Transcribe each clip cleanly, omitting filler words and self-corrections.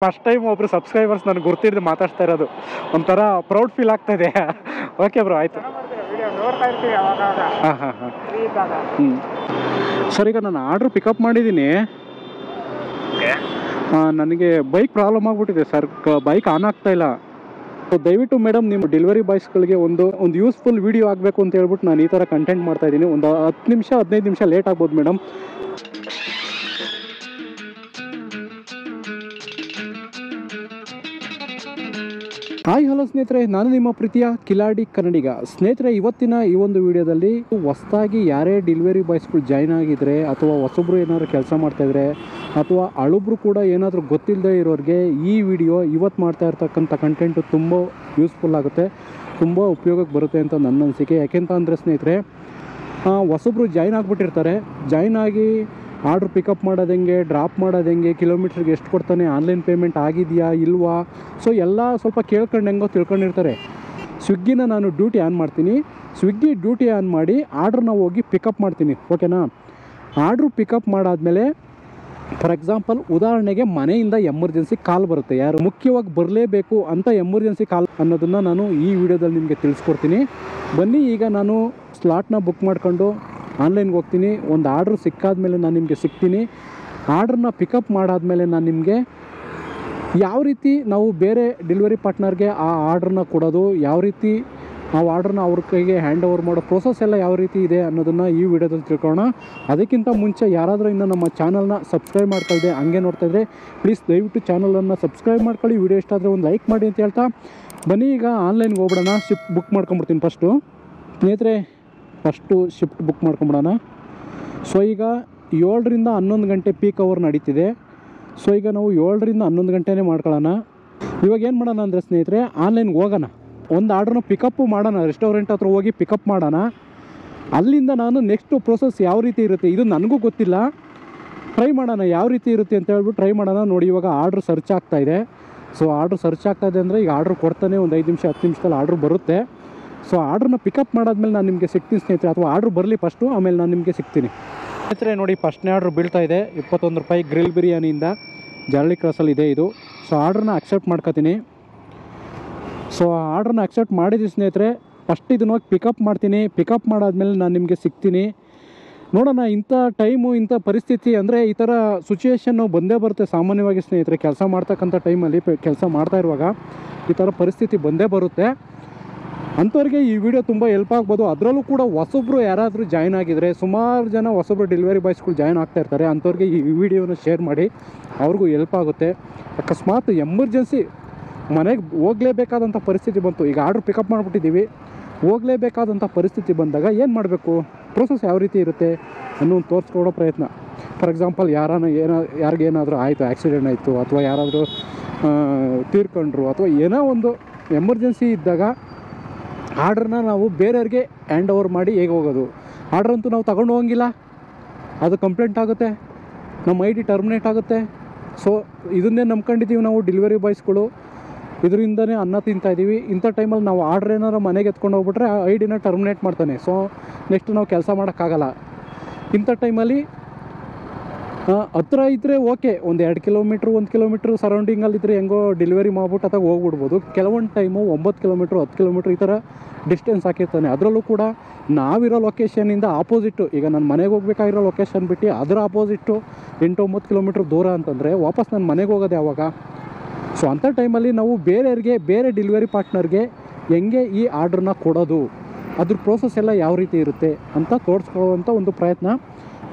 First time ಒಬ್ರು subscribers ನನಗೆ ಗುರ್ತಿಡ್ದು ಮಾತಾಡ್ತಾ ಇರೋದು, ಒಂಥರ ಪ್ರೌಡ್ ಫೀಲ್ ಆಗ್ತಾ ಇದೆ. ಓಕೆ ಬ್ರೋ, ಆಯಿತು. ಹಾಂ ಹಾಂ ಹಾಂ ಸರ್, ಈಗ ನಾನು ಆರ್ಡ್ರ್ ಪಿಕಪ್ ಮಾಡಿದ್ದೀನಿ. ನನಗೆ ಬೈಕ್ ಪ್ರಾಬ್ಲಮ್ ಆಗಿಬಿಟ್ಟಿದೆ ಸರ್, ಬೈಕ್ ಆನ್ ಆಗ್ತಾ ಇಲ್ಲ. ಸೊ ದಯವಿಟ್ಟು ಮೇಡಮ್, ನಿಮ್ಮ ಡೆಲಿವರಿ ಬಾಯ್ಸ್ಗಳಿಗೆ ಒಂದು ಯೂಸ್ಫುಲ್ ವೀಡಿಯೋ ಆಗಬೇಕು ಅಂತ ಹೇಳ್ಬಿಟ್ಟು ನಾನು ಈ ಥರ ಕಂಟೆಂಟ್ ಮಾಡ್ತಾ ಇದ್ದೀನಿ. ಒಂದು 10 ನಿಮಿಷ 15 ನಿಮಿಷ ಲೇಟ್ ಆಗ್ಬೋದು ಮೇಡಮ್. ಹಾಯ್ ಹಲೋ ಸ್ನೇಹಿತರೆ, ನಾನು ನಿಮ್ಮ ಪ್ರೀತಿಯ ಕಿಲಾಡಿ ಕನ್ನಡಿಗ. ಸ್ನೇಹಿತರೆ, ಇವತ್ತಿನ ಈ ಒಂದು ವಿಡಿಯೋದಲ್ಲಿ ಹೊಸದಾಗಿ ಯಾರೇ ಡೆಲಿವರಿ ಬಾಯ್ಸ್ಗಳು ಜಾಯ್ನ್ ಆಗಿದ್ರೆ, ಅಥವಾ ಹೊಸಬ್ರು ಏನಾದರೂ ಕೆಲಸ ಮಾಡ್ತಾಯಿದ್ರೆ, ಅಥವಾ ಹಳಬ್ರು ಕೂಡ ಏನಾದರೂ ಗೊತ್ತಿಲ್ಲದೆ ಇರೋರಿಗೆ ಈ ವಿಡಿಯೋ ಇವತ್ತು ಮಾಡ್ತಾ ಇರ್ತಕ್ಕಂಥ ಕಂಟೆಂಟು ತುಂಬ ಯೂಸ್ಫುಲ್ ಆಗುತ್ತೆ, ತುಂಬ ಉಪಯೋಗಕ್ಕೆ ಬರುತ್ತೆ ಅಂತ ನನ್ನ ಅನಿಸಿಕೆ. ಯಾಕೆಂತ ಅಂದರೆ ಸ್ನೇಹಿತರೆ, ಹೊಸಬ್ರು ಜಾಯ್ನ್ ಆಗಿಬಿಟ್ಟಿರ್ತಾರೆ. ಜಾಯ್ನ್ ಆಗಿ ಆರ್ಡ್ರ್ ಪಿಕಪ್ ಮಾಡೋದು ಹೆಂಗೆ, ಡ್ರಾಪ್ ಮಾಡೋದು ಹೆಂಗೆ, ಕಿಲೋಮೀಟ್ರಿಗೆ ಎಷ್ಟು ಕೊಡ್ತಾನೆ, ಆನ್ಲೈನ್ ಪೇಮೆಂಟ್ ಆಗಿದೆಯಾ ಇಲ್ವಾ, ಸೊ ಎಲ್ಲ ಸ್ವಲ್ಪ ಕೇಳ್ಕೊಂಡು ಹೆಂಗೋ ತಿಳ್ಕೊಂಡಿರ್ತಾರೆ. ಸ್ವಿಗ್ಗಿನ ನಾನು ಡ್ಯೂಟಿ ಆನ್ ಮಾಡ್ತೀನಿ. ಸ್ವಿಗ್ಗಿ ಡ್ಯೂಟಿ ಆನ್ ಮಾಡಿ ಆರ್ಡ್ರನ್ನ ಹೋಗಿ ಪಿಕಪ್ ಮಾಡ್ತೀನಿ. ಓಕೆನಾ? ಆರ್ಡ್ರು ಪಿಕಪ್ ಮಾಡಾದಮೇಲೆ ಫಾರ್ ಎಕ್ಸಾಂಪಲ್ ಉದಾಹರಣೆಗೆ ಮನೆಯಿಂದ ಎಮರ್ಜೆನ್ಸಿ ಕಾಲ್ ಬರುತ್ತೆ, ಯಾರು ಮುಖ್ಯವಾಗಿ ಬರಲೇಬೇಕು ಅಂತ ಎಮರ್ಜೆನ್ಸಿ ಕಾಲ್ ಅನ್ನೋದನ್ನು ನಾನು ಈ ವಿಡಿಯೋದಲ್ಲಿ ನಿಮಗೆ ತಿಳಿಸ್ಕೊಡ್ತೀನಿ. ಬನ್ನಿ, ಈಗ ನಾನು ಸ್ಲಾಟ್ನ ಬುಕ್ ಮಾಡ್ಕೊಂಡು ಆನ್ಲೈನ್ಗೆ ಹೋಗ್ತೀನಿ. ಒಂದು ಆರ್ಡ್ರ್ ಸಿಕ್ಕಾದ್ಮೇಲೆ ನಾನು ನಿಮಗೆ ಸಿಗ್ತೀನಿ. ಆರ್ಡ್ರನ್ನ ಪಿಕಪ್ ಮಾಡಾದಮೇಲೆ ನಾನು ನಿಮಗೆ ಯಾವ ರೀತಿ ನಾವು ಬೇರೆ ಡೆಲಿವರಿ ಪಾರ್ಟ್ನರ್ಗೆ ಆ ಆರ್ಡ್ರನ್ನ ಕೊಡೋದು, ಯಾವ ರೀತಿ ಆ ಆರ್ಡ್ರನ್ನ ಅವ್ರ ಕೈಗೆ ಹ್ಯಾಂಡ್ ಓವರ್ ಮಾಡೋ ಪ್ರೊಸೆಸ್ ಎಲ್ಲ ಯಾವ ರೀತಿ ಇದೆ ಅನ್ನೋದನ್ನು ಈ ವಿಡಿಯೋದಲ್ಲಿ ತಿಳ್ಕೊಳ್ಳೋಣ. ಅದಕ್ಕಿಂತ ಮುಂಚೆ ಯಾರಾದರೂ ಇನ್ನು ನಮ್ಮ ಚಾನಲ್ನ ಸಬ್ಸ್ಕ್ರೈಬ್ ಮಾಡ್ಕೊಳ್ದೆ ಹಂಗೆ ನೋಡ್ತಾಯಿದ್ರೆ ಪ್ಲೀಸ್ ದಯವಿಟ್ಟು ಚಾನಲನ್ನು ಸಬ್ಸ್ಕ್ರೈಬ್ ಮಾಡ್ಕೊಳ್ಳಿ. ವಿಡಿಯೋ ಇಷ್ಟ ಆದರೆ ಒಂದು ಲೈಕ್ ಮಾಡಿ ಅಂತ ಹೇಳ್ತಾ ಬನ್ನಿ, ಈಗ ಆನ್ಲೈನ್ಗೆ ಹೋಗ್ಬಿಡೋಣ. ಶಿಫ್ಟ್ ಬುಕ್ ಮಾಡ್ಕೊಂಬಿಡ್ತೀನಿ ಫಸ್ಟು. ಸ್ನೇಹಿತರೆ, ಫಸ್ಟು ಶಿಫ್ಟ್ ಬುಕ್ ಮಾಡ್ಕೊಂಬಿಡೋಣ. ಸೊ ಈಗ 7ರಿಂದ 11 ಗಂಟೆ ಪೀಕ್ ಅವರ್ ನಡೀತಿದೆ. ಸೊ ಈಗ ನಾವು 7ರಿಂದ 11 ಗಂಟೆನೇ ಮಾಡ್ಕೊಳ್ಳೋಣ. ಇವಾಗ ಏನು ಮಾಡೋಣ ಅಂದರೆ ಸ್ನೇಹಿತರೆ, ಆನ್ಲೈನ್ಗೆ ಹೋಗೋಣ, ಒಂದು ಆರ್ಡ್ರನ್ನ ಪಿಕಪ್ಪು ಮಾಡೋಣ, ರೆಸ್ಟೋರೆಂಟ್ ಹತ್ರ ಹೋಗಿ ಪಿಕಪ್ ಮಾಡೋಣ. ಅಲ್ಲಿಂದ ನಾನು ನೆಕ್ಸ್ಟ್ ಪ್ರೋಸೆಸ್ ಯಾವ ರೀತಿ ಇರುತ್ತೆ ಇದು ನನಗೂ ಗೊತ್ತಿಲ್ಲ, ಟ್ರೈ ಮಾಡೋಣ ಯಾವ ರೀತಿ ಇರುತ್ತೆ ಅಂತ ಹೇಳ್ಬಿಟ್ಟು ಟ್ರೈ ಮಾಡೋಣ. ನೋಡಿ, ಇವಾಗ ಆರ್ಡ್ರ್ ಸರ್ಚ್ ಆಗ್ತಾಯಿದೆ. ಸೊ ಆರ್ಡ್ರ್ ಸರ್ಚ್ ಆಗ್ತಾಯಿದೆ ಅಂದರೆ ಈಗ ಆರ್ಡ್ರ್ ಕೊಡ್ತಾನೆ, ಒಂದು 5 ನಿಮಿಷ 10 ನಿಮಿಷದಲ್ಲಿ ಆರ್ಡ್ರ್ ಬರುತ್ತೆ. ಸೊ ಆರ್ಡ್ರನ್ನ ಪಿಕಪ್ ಮಾಡಾದ್ಮೇಲೆ ನಾನು ನಿಮಗೆ ಸಿಗ್ತೀನಿ ಸ್ನೇಹಿತರೆ, ಅಥವಾ ಆರ್ಡ್ರ್ ಬರಲಿ ಫಸ್ಟು, ಆಮೇಲೆ ನಾನು ನಿಮಗೆ ಸಿಗ್ತೀನಿ ಸ್ನೇಹಿತರೆ. ನೋಡಿ, ಫಸ್ಟ್ನೇ ಆರ್ಡ್ರ್ ಬೀಳ್ತಾ ಇದೆ 21 ರೂಪಾಯಿ ಗ್ರಿಲ್ ಬಿರಿಯಾನಿಯಿಂದ, ಜಾಲಹಳ್ಳಿ ಕ್ರಾಸಲ್ಲಿ ಇದೆ ಇದು. ಸೊ ಆರ್ಡ್ರನ್ನ ಅಕ್ಸೆಪ್ಟ್ ಮಾಡ್ಕೊತೀನಿ. ಸೊ ಆರ್ಡ್ರನ್ನ ಅಕ್ಸೆಪ್ಟ್ ಮಾಡಿದ್ದೀವಿ ಸ್ನೇಹಿತರೆ. ಫಸ್ಟ್ ಇದನ್ನ ಹೋಗಿ ಪಿಕಪ್ ಮಾಡ್ತೀನಿ. ಪಿಕಪ್ ಮಾಡಾದ್ಮೇಲೆ ನಾನು ನಿಮಗೆ ಸಿಗ್ತೀನಿ. ನೋಡೋಣ, ಇಂಥ ಟೈಮು, ಇಂಥ ಪರಿಸ್ಥಿತಿ ಅಂದರೆ ಈ ಥರ ಸಿಚುವೇಶನ್ನು ಬಂದೇ ಬರುತ್ತೆ ಸಾಮಾನ್ಯವಾಗಿ ಸ್ನೇಹಿತರೆ. ಕೆಲಸ ಮಾಡ್ತಕ್ಕಂಥ ಟೈಮಲ್ಲಿ, ಕೆಲಸ ಮಾಡ್ತಾ ಇರುವಾಗ ಈ ಥರ ಪರಿಸ್ಥಿತಿ ಬಂದೇ ಬರುತ್ತೆ. ಅಂಥವ್ರಿಗೆ ಈ ವಿಡಿಯೋ ತುಂಬ ಹೆಲ್ಪ್ ಆಗ್ಬೋದು. ಅದರಲ್ಲೂ ಕೂಡ ಹೊಸಬ್ರು ಯಾರಾದರೂ ಜಾಯ್ನ್ ಆಗಿದರೆ, ಸುಮಾರು ಜನ ಹೊಸಬ್ರು ಡೆಲಿವರಿ ಬಾಯ್ಸ್ಗಳು ಜಾಯ್ನ್ ಆಗ್ತಾ ಇರ್ತಾರೆ. ಅಂಥವ್ರಿಗೆ ಈ ವಿಡಿಯೋನ ಶೇರ್ ಮಾಡಿ, ಅವ್ರಿಗೂ ಹೆಲ್ಪ್ ಆಗುತ್ತೆ. ಅಕಸ್ಮಾತ್ ಎಮರ್ಜೆನ್ಸಿ ಮನೆಗೆ ಹೋಗಲೇಬೇಕಾದಂಥ ಪರಿಸ್ಥಿತಿ ಬಂತು, ಈಗ ಆರ್ಡ್ರ್ ಪಿಕಪ್ ಮಾಡಿಬಿಟ್ಟಿದ್ದೀವಿ, ಹೋಗಲೇಬೇಕಾದಂಥ ಪರಿಸ್ಥಿತಿ ಬಂದಾಗ ಏನು ಮಾಡಬೇಕು, ಪ್ರೋಸೆಸ್ ಯಾವ ರೀತಿ ಇರುತ್ತೆ ಅನ್ನೋದು ತೋರಿಸ್ಕೊಡೋ ಪ್ರಯತ್ನ. ಫಾರ್ ಎಕ್ಸಾಂಪಲ್ ಯಾರಿಗೇನಾದರೂ ಆಯಿತು, ಆ್ಯಕ್ಸಿಡೆಂಟ್ ಆಯಿತು, ಅಥವಾ ಯಾರಾದರೂ ತೀರ್ಕೊಂಡ್ರು, ಅಥವಾ ಏನೋ ಒಂದು ಎಮರ್ಜೆನ್ಸಿ ಇದ್ದಾಗ ಆರ್ಡ್ರನ್ನ ನಾವು ಬೇರೆಯವ್ರಿಗೆ ಹ್ಯಾಂಡ್ ಓವರ್ ಮಾಡಿ ಹೇಗೆ ಹೋಗೋದು. ಆರ್ಡ್ರ್ ಅಂತೂ ನಾವು ತಗೊಂಡು ಹೋಗಂಗಿಲ್ಲ, ಅದು ಕಂಪ್ಲೇಂಟ್ ಆಗುತ್ತೆ, ನಮ್ಮ ID ಟರ್ಮಿನೇಟ್ ಆಗುತ್ತೆ. ಸೊ ಇದನ್ನೇ ನಂಬ್ಕೊಂಡಿದ್ದೀವಿ ನಾವು ಡೆಲಿವರಿ ಬಾಯ್ಸ್ಗಳು, ಇದರಿಂದನೇ ಅನ್ನ ತಿಂತಾಯಿದ್ದೀವಿ. ಇಂಥ ಟೈಮಲ್ಲಿ ನಾವು ಆರ್ಡ್ರ್ ಏನಾರು ಮನೆಗೆ ಎತ್ಕೊಂಡು ಹೋಗ್ಬಿಟ್ರೆ IDನ ಟರ್ಮಿನೇಟ್ ಮಾಡ್ತಾನೆ. ಸೊ ನೆಕ್ಸ್ಟ್ ನಾವು ಕೆಲಸ ಮಾಡೋಕ್ಕಾಗಲ್ಲ. ಇಂಥ ಟೈಮಲ್ಲಿ ಹತ್ರ ಇದ್ದರೆ ಓಕೆ, ಒಂದು 2 ಕಿಲೋಮೀಟ್ರ್ 1 ಕಿಲೋಮೀಟ್ರ್ ಸರೌಂಡಿಂಗಲ್ಲಿದ್ದರೆ ಹೆಂಗೋ ಡೆಲಿವರಿ ಮಾಡ್ಬಿಟ್ಟು ಅಥವಾ ಹೋಗ್ಬಿಡ್ಬೋದು. ಕೆಲವೊಂದು ಟೈಮು 9 ಕಿಲೋಮೀಟ್ರ್ 10 ಕಿಲೋಮೀಟ್ರ್ ಈ ಥರ ಡಿಸ್ಟೆನ್ಸ್ ಹಾಕಿರ್ತಾನೆ. ಅದರಲ್ಲೂ ಕೂಡ ನಾವಿರೋ ಲೊಕೇಶನಿಂದ ಆಪೋಸಿಟ್ಟು, ಈಗ ನಾನು ಮನೆಗೆ ಹೋಗ್ಬೇಕಾಗಿರೋ ಲೊಕೇಶನ್ ಬಿಟ್ಟು ಅದರ ಆಪೋಸಿಟ್ಟು 8-9 ಕಿಲೋಮೀಟ್ರ್ ದೂರ ಅಂತಂದರೆ ವಾಪಸ್ ನಾನು ಮನೆಗೆ ಹೋಗೋದು ಯಾವಾಗ? ಸೊ ಅಂಥ ಟೈಮಲ್ಲಿ ನಾವು ಬೇರೆಯವ್ರಿಗೆ, ಬೇರೆ ಡೆಲಿವರಿ ಪಾರ್ಟ್ನರ್ಗೆ ಹೆಂಗೆ ಈ ಆರ್ಡ್ರನ್ನ ಕೊಡೋದು, ಅದ್ರ ಪ್ರೋಸೆಸ್ ಎಲ್ಲ ಯಾವ ರೀತಿ ಇರುತ್ತೆ ಅಂತ ತೋರಿಸ್ಕೊಳ್ಳುವಂಥ ಒಂದು ಪ್ರಯತ್ನ.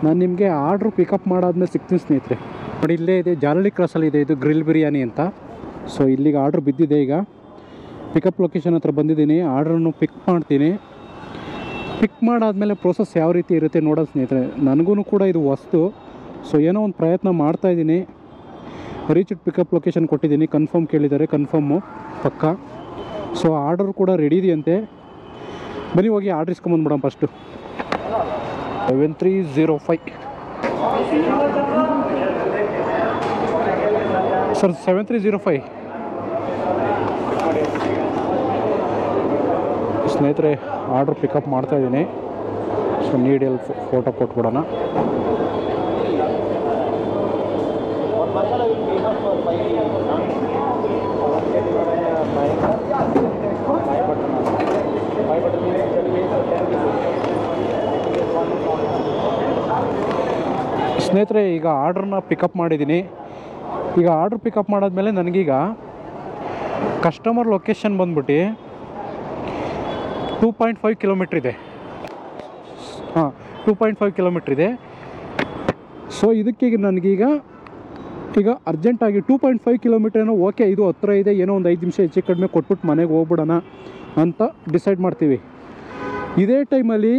ನಾನು ನಿಮಗೆ ಆರ್ಡ್ರು ಪಿಕಪ್ ಮಾಡಾದ್ಮೇಲೆ ಸಿಗ್ತೀನಿ ಸ್ನೇಹಿತರೆ. ನೋಡಿ, ಇಲ್ಲೇ ಇದೆ, ಜಾಲಹಳ್ಳಿ ಕ್ರಾಸಲ್ಲಿ ಇದೆ ಇದು ಗ್ರಿಲ್ ಬಿರಿಯಾನಿ ಅಂತ. ಸೊ ಇಲ್ಲಿಗೆ ಆರ್ಡ್ರ್ ಬಿದ್ದಿದೆ. ಈಗ ಪಿಕಪ್ ಲೊಕೇಶನ್ ಹತ್ರ ಬಂದಿದ್ದೀನಿ, ಆರ್ಡ್ರನ್ನು ಪಿಕ್ ಮಾಡ್ತೀನಿ. ಪಿಕ್ ಮಾಡಾದ್ಮೇಲೆ ಪ್ರೋಸೆಸ್ ಯಾವ ರೀತಿ ಇರುತ್ತೆ ನೋಡೋದು ಸ್ನೇಹಿತರೆ. ನನಗೂ ಕೂಡ ಇದು ಹೊಸ್ತು. ಸೊ ಏನೋ ಒಂದು ಪ್ರಯತ್ನ ಮಾಡ್ತಾಯಿದ್ದೀನಿ. ರೀಚ್ಡ್ ಪಿಕಪ್ ಲೊಕೇಶನ್ ಕೊಟ್ಟಿದ್ದೀನಿ, ಕನ್ಫರ್ಮ್ ಕೇಳಿದ್ದಾರೆ, ಕನ್ಫರ್ಮು ಪಕ್ಕ. ಸೊ ಆರ್ಡರ್ ಕೂಡ ರೆಡಿ ಇದೆಯಂತೆ. ಬನ್ನಿ ಹೋಗಿ ಆರ್ಡ್ರ್ ಇಸ್ಕೊಂಬಂದ್ಬಿಡೋಣ ಫಸ್ಟು. 7305 ಸರ್, 7305 ಸ್ನೇಹಿತರೆ. ಆರ್ಡ್ರ್ ಪಿಕಪ್ ಮಾಡ್ತಾಯಿದ್ದೀನಿ. ಸೊ ನೀಡಲ್ಲಿ ಫೋಟೋ ಕೊಟ್ಬಿಡೋಣ. ಸ್ನೇಹಿತರೆ, ಈಗ ಆರ್ಡ್ರನ್ನ ಪಿಕಪ್ ಮಾಡಿದ್ದೀನಿ. ಈಗ ಆರ್ಡ್ರ್ ಪಿಕಪ್ ಮಾಡಾದ್ಮೇಲೆ ನನಗೀಗ ಕಸ್ಟಮರ್ ಲೊಕೇಶನ್ ಬಂದ್ಬಿಟ್ಟು 2.5 ಕಿಲೋಮೀಟ್ರ್ ಇದೆ. 2.5 ಕಿಲೋಮೀಟ್ರ್ ಇದೆ. ಸೊ ಇದಕ್ಕೆ ನನಗೀಗ ಅರ್ಜೆಂಟಾಗಿ 2.5 ಕಿಲೋಮೀಟ್ರ್ ಏನೋ ಓಕೆ, ಇದು ಹತ್ರ ಇದೆ, ಏನೋ ಒಂದು 5 ನಿಮಿಷ ಹೆಚ್ಚು ಕಡಿಮೆ ಕೊಟ್ಬಿಟ್ಟು ಮನೆಗೆ ಹೋಗ್ಬಿಡೋಣ ಅಂತ ಡಿಸೈಡ್ ಮಾಡ್ತೀವಿ. ಇದೇ ಟೈಮಲ್ಲಿ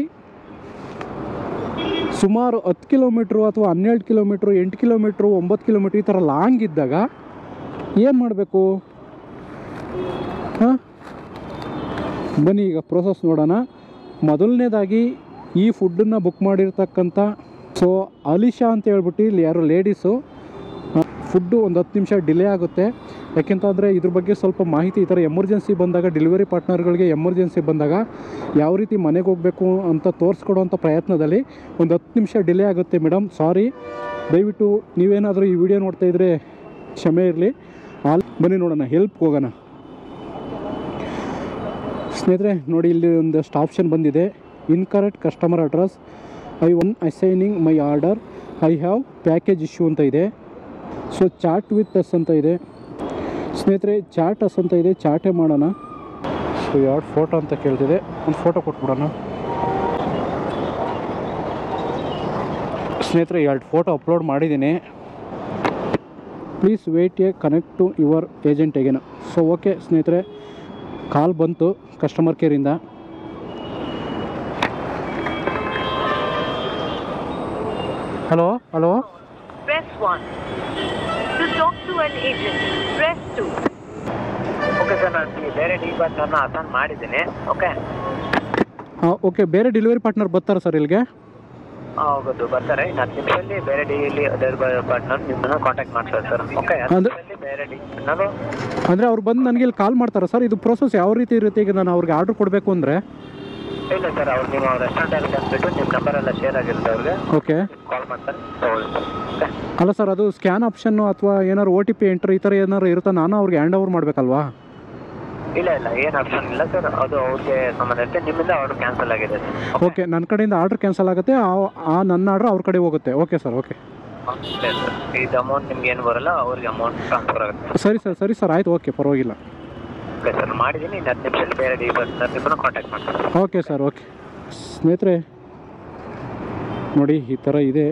ಸುಮಾರು 10 ಕಿಲೋಮೀಟ್ರು ಅಥವಾ 12 ಕಿಲೋಮೀಟ್ರು, 8 ಕಿಲೋಮೀಟ್ರು, 9 ಕಿಲೋಮೀಟ್ರ್ ಈ ಥರ ಲಾಂಗ್ ಇದ್ದಾಗ ಏನು ಮಾಡಬೇಕು? ಬನ್ನಿ ಈಗ ಪ್ರೋಸೆಸ್ ನೋಡೋಣ. ಮೊದಲನೇದಾಗಿ ಈ ಫುಡ್ಡನ್ನು ಬುಕ್ ಮಾಡಿರ್ತಕ್ಕಂಥ ಅಲಿಶಾ ಅಂತ ಹೇಳ್ಬಿಟ್ಟು ಇಲ್ಲಿ ಯಾರು ಲೇಡೀಸು, ಫುಡ್ಡು ಒಂದು 10 ನಿಮಿಷ ಡಿಲೇ ಆಗುತ್ತೆ. ಯಾಕೆಂತಂದರೆ ಇದ್ರ ಬಗ್ಗೆ ಸ್ವಲ್ಪ ಮಾಹಿತಿ, ಈ ಥರ ಎಮರ್ಜೆನ್ಸಿ ಬಂದಾಗ, ಡೆಲಿವರಿ ಪಾರ್ಟ್ನರ್ಗಳಿಗೆ ಎಮರ್ಜೆನ್ಸಿ ಬಂದಾಗ ಯಾವ ರೀತಿ ಮನೆಗೆ ಹೋಗಬೇಕು ಅಂತ ತೋರಿಸ್ಕೊಡುವಂಥ ಪ್ರಯತ್ನದಲ್ಲಿ ಒಂದು 10 ನಿಮಿಷ ಡಿಲೇ ಆಗುತ್ತೆ ಮೇಡಮ್, ಸಾರಿ. ದಯವಿಟ್ಟು ನೀವೇನಾದರೂ ಈ ವಿಡಿಯೋ ನೋಡ್ತಾಯಿದ್ರೆ ಕ್ಷಮೆ ಇರಲಿ. ಬನ್ನಿ ನೋಡೋಣ, ಹೆಲ್ಪ್ಗೆ ಹೋಗೋಣ. ಸ್ನೇಹಿತರೆ ನೋಡಿ, ಇಲ್ಲಿ ಒಂದಷ್ಟು ಆಪ್ಷನ್ ಬಂದಿದೆ. Incorrect customer address, I assigning my order, I have package issue ಅಂತ ಇದೆ. ಸೊ ಚಾಟ್ ವಿತ್ ಅಸ್ ಅಂತ ಇದೆ. ಸ್ನೇಹಿತರೆ ಚಾಟ್ ಅಸ್ ಅಂತ ಇದೆ, ಚಾಟೇ ಮಾಡೋಣ. ಸೊ ಎರಡು ಫೋಟೋ ಅಂತ ಕೇಳ್ತಿದೆ, ಒಂದು ಫೋಟೋ ಕೊಟ್ಬಿಡೋಣ. ಸ್ನೇಹಿತರೆ 2 ಫೋಟೋ ಅಪ್ಲೋಡ್ ಮಾಡಿದ್ದೀನಿ. Please wait a connect to your agent again. So okay ಸ್ನೇಹಿತರೆ, ಕಾಲ್ ಬಂತು ಕಸ್ಟಮರ್ ಕೇರಿಂದ. Hello hello, Press 1. To talk to an agent, press 2. Okay sir, ನಾನು ಬೇರೆ ಡಿಪಾರ್ಟ್ನರ್ನ ಅಸೈನ್ ಮಾಡಿದ್ದೀನಿ. ಓಕೆ ಓಕೆ, ಬೇರೆ ಡೆಲಿವರಿ ಪಾರ್ಟ್ನರ್ ಬರ್ತಾರೆ ಸರ್ ಇಲ್ಲಿಗೆ? ಹೌದು, ಬರ್ತಾರೆ. 10 ನಿಮಿಷದಲ್ಲಿ ಬೇರೆ ಡೆಲಿವರಿ ಪಾರ್ಟ್ನರ್ ನಿಮ್ಮನ್ನ ಕಾಂಟ್ಯಾಕ್ಟ್ ಮಾಡ್ತಾರೆ ಸರ್. ಓಕೆ, 10 ನಿಮಿಷದಲ್ಲಿ ಬೇರೆ ಡಿಪಾರ್ಟ್ನರು ಅಂದರೆ ಅವ್ರು ಬಂದು ನನಗೆ ಇಲ್ಲಿ ಕಾಲ್ ಮಾಡ್ತಾರೆ ಸರ್. ಇದು ಪ್ರೋಸೆಸ್ ಯಾವ ರೀತಿ ಇರುತ್ತೆ? ಈಗ ನಾನು ಅವ್ರಿಗೆ ಆರ್ಡ್ರ್ ಕೊಡಬೇಕು ಅಂದರೆ? ಇಲ್ಲ ಸರ್, ಅವ್ರು ನಿಮ್ಮ ರೆಸ್ಟೋರೆಂಟಲ್ಲಿ ಬಂದುಬಿಟ್ಟು ನಿಮ್ಮ ನಂಬರ್ ಎಲ್ಲ ಶೇರ್ ಆಗಿರುತ್ತೆ ಅವ್ರಿಗೆ. ಓಕೆ, ಕಾಲ್ ಮಾಡ್ತಾರೆ, ತಗೊಳ್ಳಿ ಸರ್. ಓಕೆ, ಅಲ್ಲ ಸರ್, ಅದು ಸ್ಕ್ಯಾನ್ ಆಪ್ಷನ್ನು ಅಥವಾ ಏನಾದ್ರು OTP ಎಂಟ್ರ್ ಈ ಥರ ಏನಾದ್ರು ಇರುತ್ತಾ? ನಾನು ಅವ್ರಿಗೆ ಹ್ಯಾಂಡ್ ಓವರ್ ಮಾಡಬೇಕಲ್ವಾ? ಇಲ್ಲ ಏನು ಆಪ್ಷನ್ ಇಲ್ಲ ಸರ್, ಅದು ಅವ್ರಿಗೆ ಸಂಬಂಧ ಇರುತ್ತೆ. ನಿಮ್ಮಿಂದ ಆರ್ಡರ್ ಕ್ಯಾನ್ಸಲ್ ಆಗಿದೆ ಸರ್. ಓಕೆ, ನನ್ನ ಕಡೆಯಿಂದ ಆರ್ಡ್ರ್ ಕ್ಯಾನ್ಸಲ್ ಆಗುತ್ತೆ, ನನ್ನ ಆರ್ಡ್ರ್ ಅವ್ರ ಕಡೆ ಹೋಗುತ್ತೆ. Okay sir, okay. ಇದು ಅಮೌಂಟ್ ನಿಮ್ಗೆ ಏನು ಬರೋಲ್ಲ, ಅವ್ರಿಗೆ ಅಮೌಂಟ್ ಟ್ರಾನ್ಸ್ಫರ್ ಆಗುತ್ತೆ. ಸರಿ ಸರ್, ಆಯಿತು, ಓಕೆ, ಪರವಾಗಿಲ್ಲ. ಓಕೆ ಸರ್, ಮಾಡಿದ್ದೀನಿ. 10 ನಿಮಿಷದಲ್ಲಿ ಬೇರೆ ಡಿಪಾರ್ಟ್ನರ್ ನಿಮ್ಮನ್ನು ಕಾಂಟ್ಯಾಕ್ಟ್ ಮಾಡ್ತಾರೆ. Okay sir, okay. ಸ್ನೇಹಿತರೆ ನೋಡಿ, ಈ ಥರ ಇದೆ.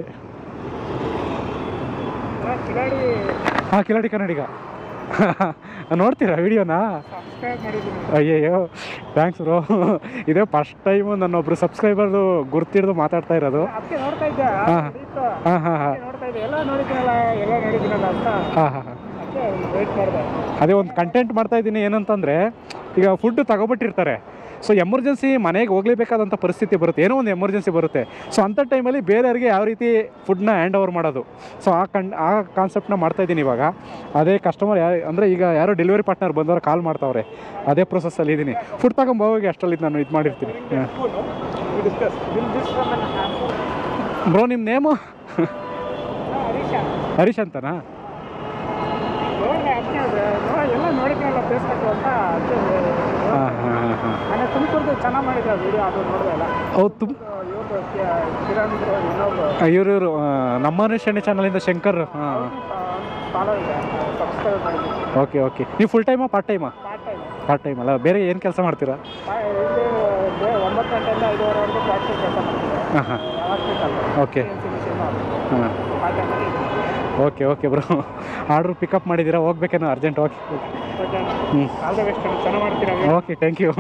ಕಿಲಾಡಿ ಕನ್ನಡಿಗ ನೋಡ್ತೀರಾ ವಿಡಿಯೋನಾ? ಅಯ್ಯಯ್ಯೋ, ಥ್ಯಾಂಕ್ಸ್ ಬ್ರೋ. ಇದೇ ಫಸ್ಟ್ ಟೈಮು ನನ್ನೊಬ್ರು ಸಬ್ಸ್ಕ್ರೈಬರ್ದು ಗುರ್ತಿಡ್ದು ಮಾತಾಡ್ತಾ ಇರೋದು. ಹಾಂ ಹಾಂ ಹಾಂ ಹಾಂ ಅದೇ ಒಂದು ಕಂಟೆಂಟ್ ಮಾಡ್ತಾ ಇದ್ದೀನಿ. ಏನಂತಂದರೆ, ಈಗ ಫುಡ್ ತಗೊಬಿಟ್ಟಿರ್ತಾರೆ. ಸೊ ಎಮರ್ಜೆನ್ಸಿ ಮನೆಗೆ ಹೋಗಲೇಬೇಕಾದಂಥ ಪರಿಸ್ಥಿತಿ ಬರುತ್ತೆ, ಏನೋ ಒಂದು ಎಮರ್ಜೆನ್ಸಿ ಬರುತ್ತೆ. ಸೊ ಅಂಥ ಟೈಮಲ್ಲಿ ಬೇರೆಯವ್ರಿಗೆ ಯಾವ ರೀತಿ ಫುಡ್ನ ಹ್ಯಾಂಡ್ ಓವರ್ ಮಾಡೋದು, ಸೊ ಆ ಕಾನ್ಸೆಪ್ಟನ್ನ ಮಾಡ್ತಾಯಿದ್ದೀನಿ ಇವಾಗ. ಅದೇ ಕಸ್ಟಮರ್ ಅಂದರೆ ಈಗ ಯಾರೋ ಡೆಲಿವರಿ ಪಾರ್ಟ್ನರ್ ಬಂದವರು ಕಾಲ್ ಮಾಡ್ತಾವ್ರೆ, ಅದೇ ಪ್ರೊಸೆಸ್ಸಲ್ಲಿ ಇದ್ದೀನಿ. ಫುಡ್ ತಗೊಂಬೋಗಿ ಅಷ್ಟರಲ್ಲಿ ನಾನು ಇದು ಮಾಡಿರ್ತೀನಿ. ಬ್ರೋ, ನಿಮ್ಮ ನೇಮು? ಹರೀಶ್ ಅಂತನಾ? ಹಾಂ ಹಾಂ ಹಾಂ ತುಮಕೂರ್ದು ಚೆನ್ನಾಗಿ ಮಾಡಿದ್ರೆ ವಿಡಿಯೋ, ಅದು ನೋಡಿದೆ ಅಲ್ಲ? ಹೌದು, ಇವರು ನಮ್ಮ ಶೆಣ್ಣೆ ಚಾನಲಿಂದ ಶಂಕರ್. ಹಾಂ, ಓಕೆ ಓಕೆ. ನೀವು ಫುಲ್ ಟೈಮಾ ಪಾರ್ಟ್ ಟೈಮಾ? ಪಾರ್ಟ್ ಟೈಮ್ ಅಲ್ಲ, ಬೇರೆ ಏನು ಕೆಲಸ ಮಾಡ್ತೀರಾ? 9 ಗಂಟೆಯಿಂದ 5:30ವರೆಗೂ ಪ್ರಾಕ್ಟೀಸ್ ಕೆಲಸ ಮಾಡ್ತೀವಿ. ಹಾಂ ಹಾಂ, ಓಕೆ ಹಾಂ, okay okay bro. Order pickup ಮಾಡಿದ್ದೀರಾ? ಹೋಗ್ಬೇಕೇನೋ urgent? Okay okay, thank you.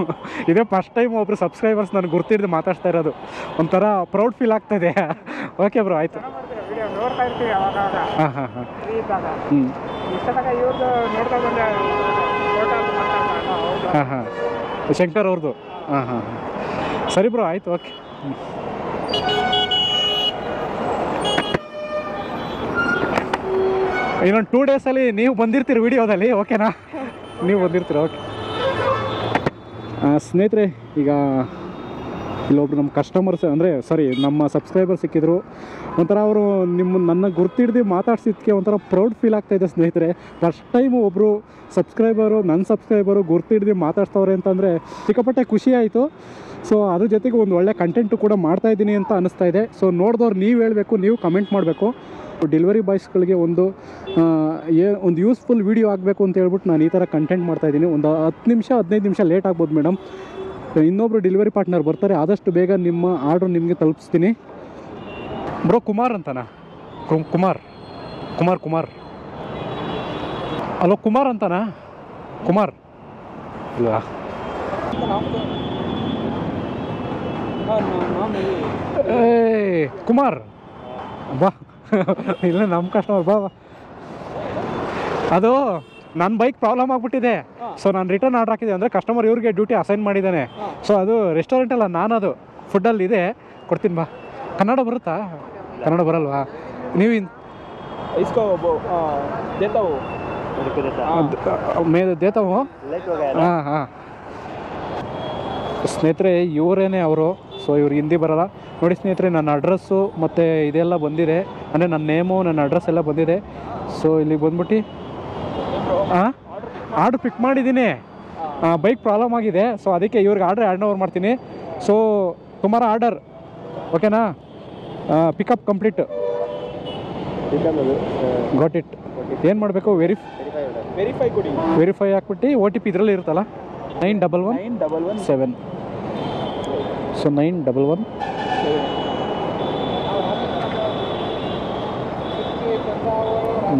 ಇದೇ ಫಸ್ಟ್ ಟೈಮ್ ಒಬ್ಬರು ಸಬ್ಸ್ಕ್ರೈಬರ್ಸ್ ನನಗೆ ಗುರ್ತಿಡ್ದು ಮಾತಾಡ್ತಾ ಇರೋದು, ಒಂಥರ ಪ್ರೌಡ್ ಫೀಲ್ ಆಗ್ತಾಯಿದೆ. ಓಕೆ ಬ್ರೋ, ಆಯಿತು. ಹಾಂ ಹಾಂ ಹಾಂ ಹಾಂ ಹಾಂ ಶಂಕರ್ ಅವ್ರದ್ದು. ಹಾಂ ಹಾಂ ಹಾಂ ಸರಿ ಬ್ರೋ, ಆಯಿತು, ಓಕೆ. ಇನ್ನೊಂದು 2 ಡೇಸಲ್ಲಿ ನೀವು ಬಂದಿರ್ತೀರಿ ವಿಡಿಯೋದಲ್ಲಿ, ಓಕೆನಾ? ನೀವು ಬಂದಿರ್ತೀರ, ಓಕೆ. ಸ್ನೇಹಿತರೆ, ಈಗ ಇಲ್ಲೊಬ್ರು ನಮ್ಮ ಕಸ್ಟಮರ್ಸ್ ಅಂದರೆ ನಮ್ಮ ಸಬ್ಸ್ಕ್ರೈಬರ್ ಸಿಕ್ಕಿದ್ರು. ಒಂಥರ ಅವರು ನನ್ನ ಗುರ್ತಿಡ್ದು ಮಾತಾಡ್ಸಿದ್ದಕ್ಕೆ ಒಂಥರ ಪ್ರೌಡ್ ಫೀಲ್ ಆಗ್ತಾಯಿದೆ ಸ್ನೇಹಿತರೆ. ಫಸ್ಟ್ ಟೈಮು ಒಬ್ಬರು ನನ್ನ ಸಬ್ಸ್ಕ್ರೈಬರು ಗುರ್ತಿಡ್ದು ಮಾತಾಡ್ತವ್ರೆ ಅಂತಂದರೆ ಸಿಕ್ಕಾಪಟ್ಟೆ ಖುಷಿ ಆಯಿತು. ಸೊ ಅದ್ರ ಜೊತೆಗೆ ಒಂದು ಒಳ್ಳೆ ಕಂಟೆಂಟು ಕೂಡ ಮಾಡ್ತಾಯಿದ್ದೀನಿ ಅಂತ ಅನ್ನಿಸ್ತಾ ಇದೆ. ಸೊ ನೋಡಿದವ್ರು ನೀವು ಹೇಳಬೇಕು, ನೀವು ಕಮೆಂಟ್ ಮಾಡಬೇಕು. ಡೆಲಿವರಿ ಬಾಯ್ಸ್ಗಳಿಗೆ ಒಂದು ಯೂಸ್ಫುಲ್ ವೀಡಿಯೋ ಆಗಬೇಕು ಅಂತ ಹೇಳ್ಬಿಟ್ಟು ನಾನು ಈ ಥರ ಕಂಟೆಂಟ್ ಮಾಡ್ತಾಯಿದ್ದೀನಿ. ಒಂದು 10 ನಿಮಿಷ 15 ನಿಮಿಷ ಲೇಟ್ ಆಗ್ಬೋದು ಮೇಡಮ್. ಇನ್ನೊಬ್ಬರು ಡೆಲಿವರಿ ಪಾರ್ಟ್ನರ್ ಬರ್ತಾರೆ, ಆದಷ್ಟು ಬೇಗ ನಿಮ್ಮ ಆರ್ಡ್ರ್ ನಿಮಗೆ ತಲುಪಿಸ್ತೀನಿ. ಬ್ರೋ ಕುಮಾರ್ ಅಂತನಾ? ಕುಮಾರ್ ಅಲೋ ಕುಮಾರ್ ಅಂತನಾ? ಕುಮಾರ್ ಅಲ್ವಾ? ಏ ಕುಮಾರ್ ಬಾ ಇಲ್ಲ ನಮ್ಮ ಕಸ್ಟಮರ್ ಬಾ. ಅದು ನನ್ನ ಬೈಕ್ ಪ್ರಾಬ್ಲಮ್ ಆಗಿಬಿಟ್ಟಿದೆ. ಸೊ ನಾನು ರಿಟರ್ನ್ ಆರ್ಡ್ರ್ ಹಾಕಿದೆ. ಅಂದರೆ ಕಸ್ಟಮರ್ ಇವ್ರಿಗೆ ಡ್ಯೂಟಿ ಅಸೈನ್ ಮಾಡಿದ್ದಾನೆ. ಸೊ ಅದು ರೆಸ್ಟೋರೆಂಟಲ್ಲ, ನಾನದು ಫುಡ್ಡಲ್ಲಿ ಇದೆ, ಕೊಡ್ತೀನಿ ಬಾ. ಕನ್ನಡ ಬರುತ್ತಾ? ಕನ್ನಡ ಬರಲ್ವಾ? ನೀವು ದೇತಾವು ಹಾಂ ಸ್ನೇಹಿತರೆ, ಇವರೇನೆ ಅವರು. ಸೊ ಇವ್ರು ಹಿಂದಿ ಬರಲ್ಲ ನೋಡಿ ಸ್ನೇಹಿತರೆ. ನನ್ನ ಅಡ್ರೆಸ್ಸು ಮತ್ತು ಇದೆಲ್ಲ ಬಂದಿದೆ, ಅಂದರೆ ನನ್ನ ನೇಮು, ನನ್ನ ಅಡ್ರೆಸ್ ಎಲ್ಲ ಬಂದಿದೆ. ಸೊ ಇಲ್ಲಿಗೆ ಬಂದ್ಬಿಟ್ಟು ಆರ್ಡ್ರ್ ಪಿಕ್ ಮಾಡಿದ್ದೀನಿ. ಬೈಕ್ ಪ್ರಾಬ್ಲಮ್ ಆಗಿದೆ, ಸೊ ಅದಕ್ಕೆ ಇವ್ರಿಗೆ ಆರ್ಡ್ರ್ ಹ್ಯಾಂಡ್ ಓವರ್ ಮಾಡ್ತೀನಿ. ಸೊ ತುಮಾರ ಆರ್ಡರ್ ಓಕೆನಾ? Pickup complete. Got it. ಏನು ಮಾಡಬೇಕು? ವೆರಿಫೈ ಹಾಕ್ಬಿಟ್ಟು OTP ಇದರಲ್ಲಿ ಇರುತ್ತಲ್ಲ, 9117. ಸೊ 9117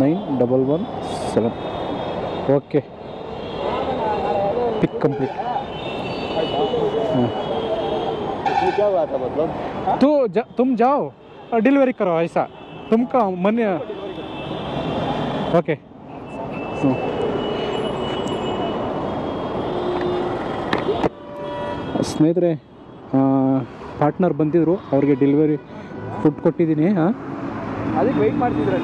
9117. Okay pick complete. क्या हुआ था मतलब? तुम जाओ डिलीवरी करो, ऐसा तुमका मन ओके. ಸ್ನೇಹಿತರೆ, ಪಾರ್ಟ್ನರ್ ಬಂದಿದ್ದರು, ಅವ್ರಿಗೆ ಡೆಲಿವರಿ ಫುಡ್ ಕೊಟ್ಟಿದ್ದೀನಿ. ಅದಕ್ಕೆ ವೆಯ್ಟ್ ಮಾಡ್ತಿದ್ರು.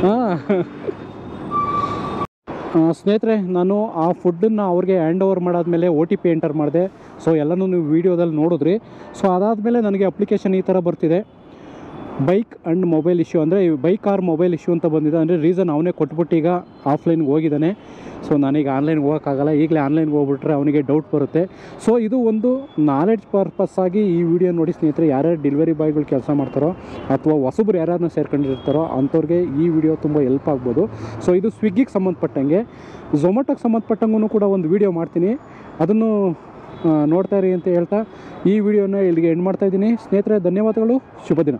ಸ್ನೇಹಿತರೆ, ನಾನು ಆ ಫುಡ್ಡನ್ನು ಅವ್ರಿಗೆ ಹ್ಯಾಂಡ್ ಓವರ್ ಮಾಡಾದ್ಮೇಲೆ OTP ಎಂಟರ್ ಮಾಡಿದೆ. ಸೊ ಎಲ್ಲನೂ ನೀವು ವೀಡಿಯೋದಲ್ಲಿ ನೋಡಿದ್ರಿ. ಸೊ ಅದಾದಮೇಲೆ ನನಗೆ ಅಪ್ಲಿಕೇಶನ್ ಈ ಥರ ಬರ್ತಿದೆ, ಬೈಕ್ ಆ್ಯಂಡ್ ಮೊಬೈಲ್ ಇಶ್ಯೂ. ಅಂದರೆ ಬೈಕ್ ಆರ್ ಮೊಬೈಲ್ ಇಶ್ಯೂ ಅಂತ ಬಂದಿದೆ. ಅಂದರೆ ರೀಸನ್ ಅವನೇ ಕೊಟ್ಬಿಟ್ಟು ಈಗ ಆಫ್ಲೈನ್ಗೆ ಹೋಗಿದ್ದಾನೆ. ಸೊ ನಾನೀಗ ಆನ್ಲೈನ್ಗೆ ಹೋಗೋಕ್ಕಾಗಲ್ಲ. ಈಗಲೇ ಆನ್ಲೈನ್ಗೆ ಹೋಗ್ಬಿಟ್ರೆ ಅವನಿಗೆ ಡೌಟ್ ಬರುತ್ತೆ. ಸೊ ಇದು ಒಂದು ನಾಲೆಡ್ಜ್ ಪರ್ಪಸ್ ಆಗಿ ಈ ವಿಡಿಯೋ ನೋಡಿ ಸ್ನೇಹಿತರೆ. ಯಾರ್ಯಾರು ಡೆಲಿವರಿ ಬಾಯ್ಗಳು ಕೆಲಸ ಮಾಡ್ತಾರೋ ಅಥವಾ ಹೊಸಬ್ರು ಯಾರನ್ನ ಸೇರ್ಕೊಂಡಿರ್ತಾರೋ ಅಂಥವ್ರಿಗೆ ಈ ವಿಡಿಯೋ ತುಂಬ ಹೆಲ್ಪ್ ಆಗ್ಬೋದು. ಸೊ ಇದು ಸ್ವಿಗ್ಗಿಗೆ ಸಂಬಂಧಪಟ್ಟಂಗೆ, ಝೊಮ್ಯಾಟೋಗೆ ಸಂಬಂಧಪಟ್ಟಂಗೂ ಕೂಡ ಒಂದು ವಿಡಿಯೋ ಮಾಡ್ತೀನಿ, ಅದನ್ನು ನೋಡ್ತಾ ಇರಿ ಅಂತ ಹೇಳ್ತಾ ಈ ವಿಡಿಯೋನ ಇಲ್ಲಿಗೆ ಎಂಡ್ ಮಾಡ್ತಾಯಿದ್ದೀನಿ. ಸ್ನೇಹಿತರೆ, ಧನ್ಯವಾದಗಳು. ಶುಭ ದಿನ.